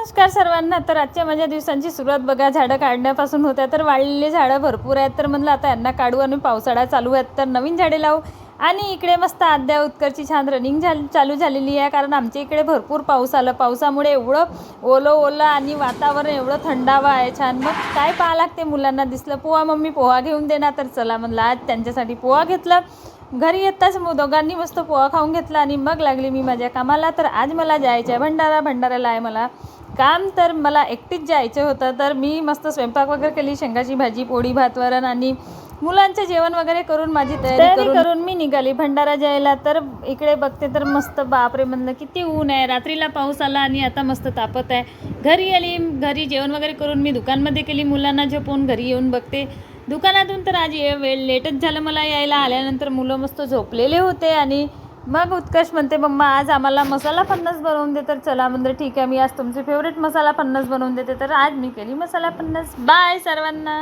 नमस्कार सर्वांना. तर आजच्या माझ्या दिवसांची सुरुवात बघा झाडं काढण्यापासून होत्या. तर वाळलेली झाडं भरपूर आहेत. तर म्हणलं आता यांना काढू आणि पावसाळा चालू आहेत तर नवीन झाडे लावू. आणि इकडे मस्त आद्या उत्करची छान रनिंग चालू झालेली आहे, कारण आमच्या इकडे भरपूर पाऊस आला. पावसामुळे एवढं ओलं आणि वातावरण एवढं थंडावा आहे छान. मग काय पाहा लागते, मुलांना दिसलं पोहा मम्मी पोहा घेऊन देणार, तर चला म्हणलं आज त्यांच्यासाठी पोहा घेतलं. घरी येताच दोघांनी मस्त पोहा खाऊन घेतला आणि मग लागली मी माझ्या कामाला. तर आज मला जायचं आहे भंडाऱ्याला आहे मला काम. तर मला एकटीच जायचं होतं. तर मी मस्त स्वयंपाक वगैरे केली, शेंगाची भाजी, पोळी, भात, वरण आणि मुलांचं जेवण वगैरे करून माझी तयारी करून मी निघाली भंडारा जायला. तर इकडे बघते तर मस्त बापरे म्हणलं किती ऊन आहे. रात्रीला पाऊस आला आणि आता मस्त तापत आहे. घरी आली, घरी जेवण वगैरे करून मी दुकानमध्ये केली, मुलांना झोपून घरी येऊन बघते दुकानातून. तर आज वेळ लेटच झालं मला यायला. आल्यानंतर मुलं मस्त झोपलेले होते आणि मग उत्कर्ष म्हणते मम्मा आज आम्हाला मसाला फणस बनवून दे. तर चला म्हणजे ठीक आहे, मी आज तुमचे फेवरेट मसाला फणस बनवून देते. तर आज मी केली मसाला फणस. बाय सर्वांना.